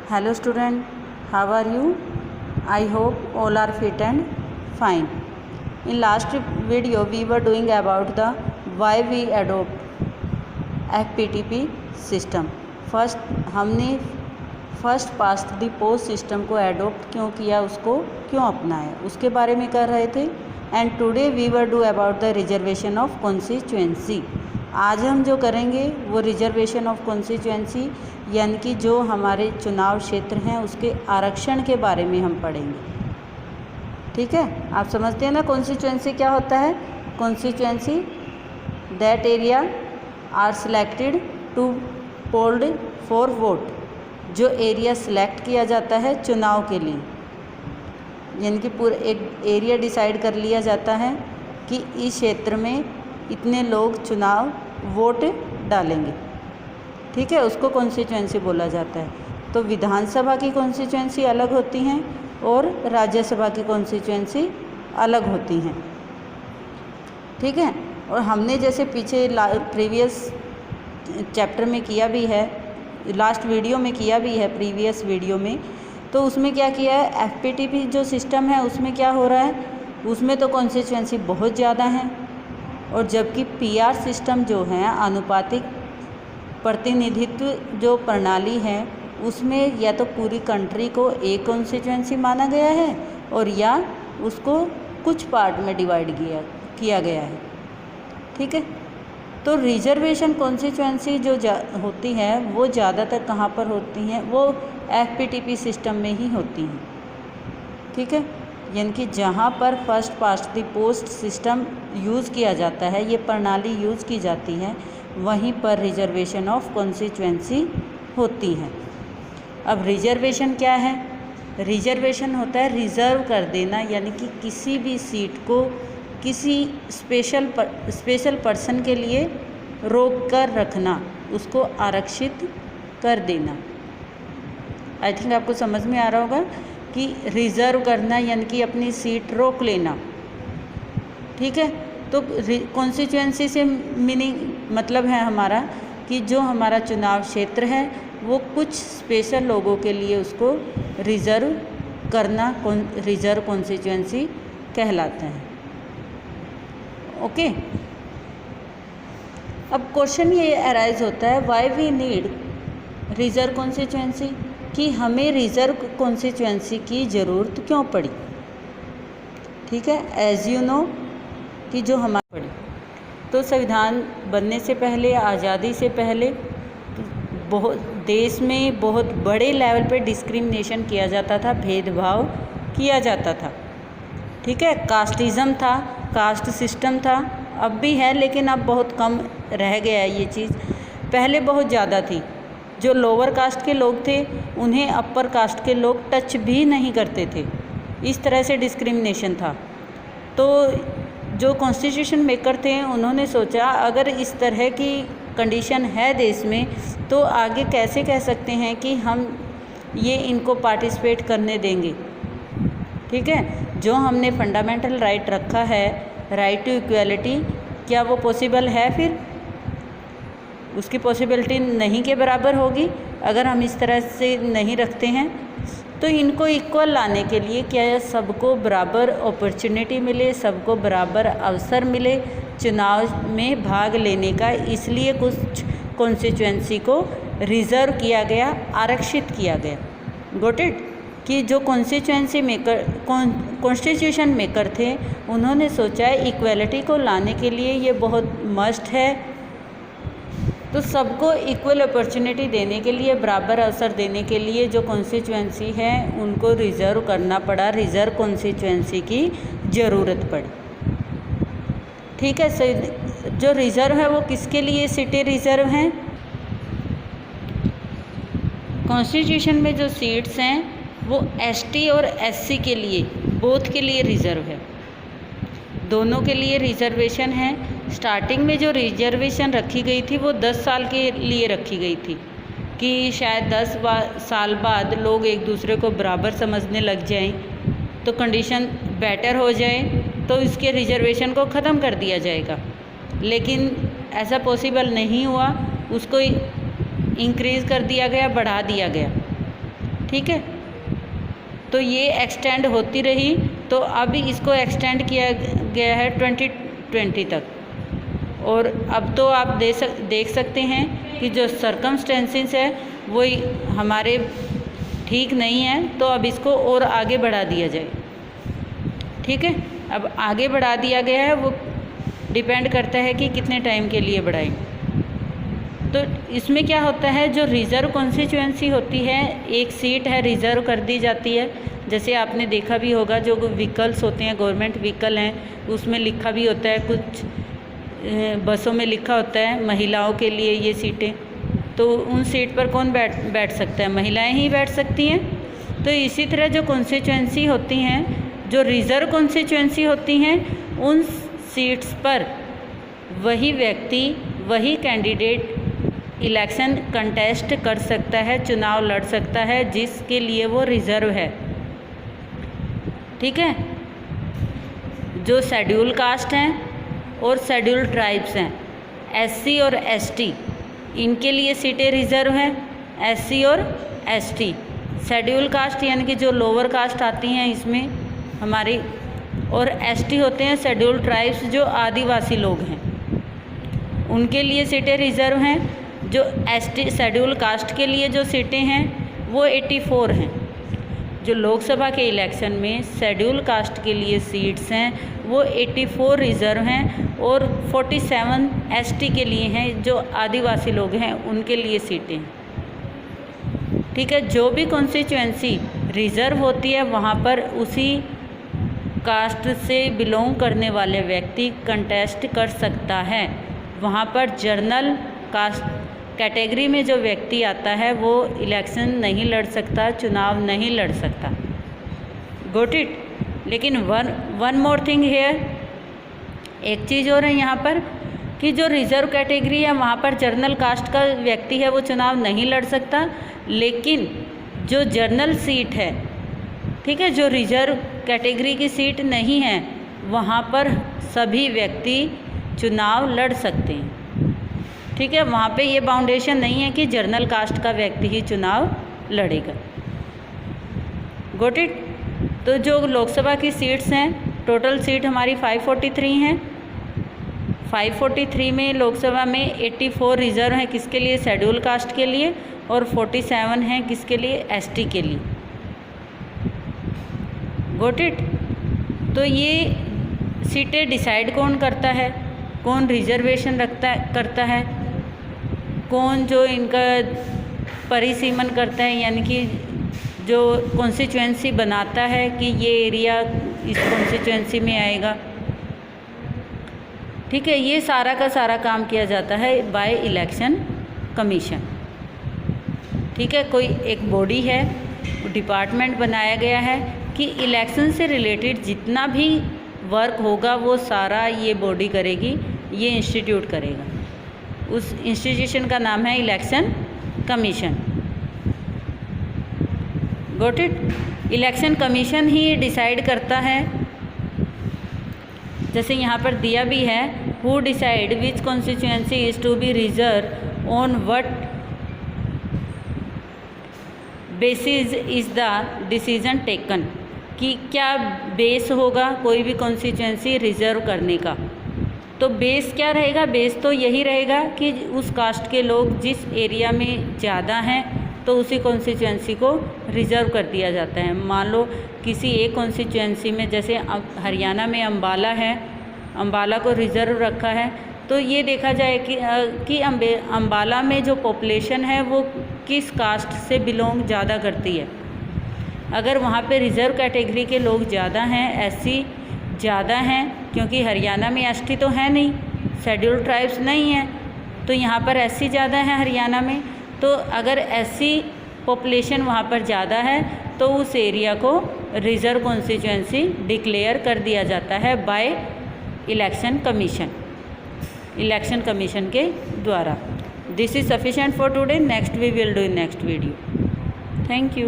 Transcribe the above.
Hello student, how are you? I hope all are fit and fine. In last video we were doing about the why we adopt FPTP system. हमने first past the post system को adopt क्यों किया, उसको क्यों अपनाया, उसके बारे में कर रहे थे. And today we were do about the reservation of constituency. आज हम जो करेंगे वो रिजर्वेशन ऑफ कॉन्स्टिट्यूएंसी यानी कि जो हमारे चुनाव क्षेत्र हैं उसके आरक्षण के बारे में हम पढ़ेंगे. ठीक है, आप समझते हैं ना कॉन्स्टिट्यूएंसी क्या होता है. Constituency that area are selected to polled for vote. जो एरिया सिलेक्ट किया जाता है चुनाव के लिए, यानी कि पूरा एक एरिया डिसाइड कर लिया जाता है कि इस क्षेत्र में इतने लोग चुनाव वोट डालेंगे. ठीक है, उसको कॉन्स्टिट्यूएंसी बोला जाता है. तो विधानसभा की कॉन्स्टिट्यूएंसी अलग होती हैं और राज्यसभा की कॉन्स्टिट्यूएंसी अलग होती हैं. ठीक है, और हमने जैसे पीछे प्रीवियस चैप्टर में किया भी है, लास्ट वीडियो में किया भी है, प्रीवियस वीडियो में, तो उसमें क्या किया है, एफपीटीपी जो सिस्टम है उसमें क्या हो रहा है, उसमें तो कॉन्स्टिट्यूएंसी बहुत ज़्यादा है. और जबकि पीआर सिस्टम जो है आनुपातिक प्रतिनिधित्व जो प्रणाली है उसमें या तो पूरी कंट्री को एक कॉन्स्टिट्यूएंसी माना गया है और या उसको कुछ पार्ट में डिवाइड किया गया है. ठीक है, तो रिजर्वेशन कॉन्स्टिट्यूएंसी जो होती है वो ज़्यादातर कहाँ पर होती हैं, वो एफपीटीपी सिस्टम में ही होती हैं. ठीक है, यानी कि जहाँ पर first past the post system use किया जाता है, ये प्रणाली यूज़ की जाती है, वहीं पर रिजर्वेशन ऑफ कॉन्स्टिट्यूएंसी होती है. अब रिजर्वेशन क्या है, रिजर्वेशन होता है रिज़र्व कर देना, यानी कि किसी भी सीट को किसी स्पेशल पर्सन के लिए रोक कर रखना, उसको आरक्षित कर देना. आई थिंक आपको समझ में आ रहा होगा कि रिज़र्व करना यानी कि अपनी सीट रोक लेना. ठीक है, तो कॉन्स्टिट्यूएंसी से मीनिंग मतलब है हमारा कि जो हमारा चुनाव क्षेत्र है वो कुछ स्पेशल लोगों के लिए उसको रिज़र्व करना रिज़र्व कॉन्स्टिट्यूएंसी कहलाता है. ओके, अब क्वेश्चन ये अराइज होता है, why we need reserve constituency, कि हमें रिज़र्व कॉन्स्टिट्यूएंसी की ज़रूरत क्यों पड़ी. ठीक है, एज यू नो कि जो हमारी पड़ी, तो संविधान बनने से पहले, आज़ादी से पहले बहुत देश में बहुत बड़े लेवल पे डिस्क्रिमिनेशन किया जाता था, भेदभाव किया जाता था. ठीक है, कास्टिज़म था, कास्ट सिस्टम था, अब भी है लेकिन अब बहुत कम रह गया है ये चीज़. पहले बहुत ज़्यादा थी. जो लोअर कास्ट के लोग थे उन्हें अपर कास्ट के लोग टच भी नहीं करते थे. इस तरह से डिस्क्रिमिनेशन था. तो जो कॉन्स्टिट्यूशन मेकर थे उन्होंने सोचा अगर इस तरह की कंडीशन है देश में तो आगे कैसे कह सकते हैं कि हम ये इनको पार्टिसिपेट करने देंगे. ठीक है, जो हमने फंडामेंटल राइट रखा है, राइट टू इक्वलिटी, क्या वो पॉसिबल है, फिर उसकी पॉसिबिलिटी नहीं के बराबर होगी अगर हम इस तरह से नहीं रखते हैं. तो इनको इक्वल लाने के लिए क्या सबको बराबर अपॉर्चुनिटी मिले, सबको बराबर अवसर मिले चुनाव में भाग लेने का, इसलिए कुछ कॉन्स्टिट्यूएंसी को रिज़र्व किया गया, आरक्षित किया गया. गॉट इट, कि जो कॉन्स्टिट्यूशन मेकर थे उन्होंने सोचा इक्वलिटी को लाने के लिए ये बहुत मस्ट है, तो सबको इक्वल अपॉर्चुनिटी देने के लिए, बराबर अवसर देने के लिए जो कॉन्स्टिट्यूएंसी है उनको रिज़र्व करना पड़ा, रिज़र्व कॉन्स्टिट्यूएंसी की ज़रूरत पड़ी. ठीक है, जो रिज़र्व है वो किसके लिए सिटी रिज़र्व हैं, कॉन्स्टिट्यूशन में जो सीट्स हैं वो एसटी और एससी के लिए, बोथ के लिए रिज़र्व है, दोनों के लिए रिज़र्वेशन है. स्टार्टिंग में जो रिजर्वेशन रखी गई थी वो 10 साल के लिए रखी गई थी कि शायद 10 साल बाद लोग एक दूसरे को बराबर समझने लग जाएं, तो कंडीशन बेटर हो जाए, तो इसके रिजर्वेशन को ख़त्म कर दिया जाएगा. लेकिन ऐसा पॉसिबल नहीं हुआ, उसको इंक्रीज़ कर दिया गया, बढ़ा दिया गया. ठीक है। तो ये एक्सटेंड होती रही, तो अभी इसको एक्सटेंड किया गया है 2020 तक। और अब तो आप देख सकते हैं कि जो सर्कमस्टेंसेस है वो हमारे ठीक नहीं है, तो अब इसको और आगे बढ़ा दिया जाए। ठीक है, अब आगे बढ़ा दिया गया है, वो डिपेंड करता है कि कितने टाइम के लिए बढ़ाएं। तो इसमें क्या होता है, जो रिज़र्व कॉन्स्टिट्यूएंसी होती है, एक सीट है रिज़र्व कर दी जाती है। जैसे आपने देखा भी होगा, जो व्हीकल्स होते हैं, गवर्नमेंट व्हीकल हैं, उसमें लिखा भी होता है, कुछ बसों में लिखा होता है महिलाओं के लिए ये सीटें। तो उन सीट पर कौन बैठ सकता है, महिलाएं ही बैठ सकती हैं। तो इसी तरह जो कॉन्स्टिट्यूएंसी होती हैं, जो रिज़र्व कॉन्स्टिट्यूएंसी होती हैं, उन सीट्स पर वही व्यक्ति, वही कैंडिडेट इलेक्शन कंटेस्ट कर सकता है, चुनाव लड़ सकता है, जिसके लिए वो रिज़र्व है। ठीक है, जो शेड्यूल कास्ट हैं और शेड्यूल ट्राइब्स हैं, एससी और एसटी, इनके लिए सीटें रिज़र्व हैं, एससी और एसटी। शेड्यूल कास्ट यानी कि जो लोअर कास्ट आती हैं इसमें हमारी, और एसटी होते हैं शेड्यूल ट्राइब्स, जो आदिवासी लोग हैं, उनके लिए सीटें रिज़र्व हैं। जो एसटी शेड्यूल कास्ट के लिए जो सीटें हैं वो 84 हैं। जो लोकसभा के इलेक्शन में शेड्यूल कास्ट के लिए सीट्स हैं वो 84 रिज़र्व हैं, और 47 एसटी के लिए हैं, जो आदिवासी लोग हैं उनके लिए सीटें। ठीक है, जो भी कॉन्स्टिट्यूएंसी रिज़र्व होती है वहाँ पर उसी कास्ट से बिलोंग करने वाले व्यक्ति कंटेस्ट कर सकता है। वहाँ पर जनरल कास्ट कैटेगरी में जो व्यक्ति आता है वो इलेक्शन नहीं लड़ सकता, चुनाव नहीं लड़ सकता। Got it. लेकिन वन मोर थिंग हेयर, एक चीज़ और है यहाँ पर कि जो रिज़र्व कैटेगरी है वहाँ पर जनरल कास्ट का व्यक्ति है वो चुनाव नहीं लड़ सकता, लेकिन जो जनरल सीट है, ठीक है, जो रिज़र्व कैटेगरी की सीट नहीं है, वहाँ पर सभी व्यक्ति चुनाव लड़ सकते हैं। ठीक है, वहाँ पे ये बाउंडेशन नहीं है कि जनरल कास्ट का व्यक्ति ही चुनाव लड़ेगा। Got it. तो जो लोकसभा की सीट्स हैं, टोटल सीट हमारी 543 हैं। 543 में लोकसभा में 84 रिज़र्व हैं, किसके लिए, शेड्यूल कास्ट के लिए, और 47 हैं किसके लिए, एसटी के लिए। Got it. तो ये सीटें डिसाइड कौन करता है, कौन रिजर्वेशन करता है, कौन जो इनका परिसीमन करता है, यानी कि जो कॉन्स्टिट्यूएंसी बनाता है कि ये एरिया इस कॉन्स्टिट्यूएंसी में आएगा। ठीक है, ये सारा का सारा काम किया जाता है बाय इलेक्शन कमीशन। ठीक है, कोई एक बॉडी है, डिपार्टमेंट बनाया गया है कि इलेक्शन से रिलेटेड जितना भी वर्क होगा वो सारा ये बॉडी करेगी, ये इंस्टीट्यूट करेगा। उस इंस्टीट्यूशन का नाम है election commission. Got it. Election commission ही डिसाइड करता है, जैसे यहाँ पर दिया भी है, who decide which constituency is to be reserve on what basis is the decision taken, कि क्या बेस होगा कोई भी कॉन्स्टिट्यूएंसी रिजर्व करने का। तो बेस क्या रहेगा, बेस तो यही रहेगा कि उस कास्ट के लोग जिस एरिया में ज़्यादा हैं तो उसी कॉन्स्टिट्यूएंसी को रिज़र्व कर दिया जाता है। मान लो किसी एक कॉन्स्टिट्यूएंसी में, जैसे हरियाणा में अम्बाला है, अम्बाला को रिज़र्व रखा है, तो ये देखा जाए कि अम्बाला में जो पॉपुलेशन है वो किस कास्ट से बिलोंग ज़्यादा करती है। अगर वहाँ पे रिज़र्व कैटेगरी के लोग ज़्यादा हैं, एससी ज़्यादा हैं, क्योंकि हरियाणा में एसटी तो है नहीं, शेड्यूल ट्राइब्स नहीं है, तो यहाँ पर एससी ज़्यादा है हरियाणा में। तो अगर एससी पॉपुलेशन वहाँ पर ज़्यादा है तो उस एरिया को रिज़र्व कॉन्स्टिट्यूएंसी डिक्लेयर कर दिया जाता है बाय इलेक्शन कमीशन के द्वारा। This is sufficient for today. Next we will do in next video. Thank you.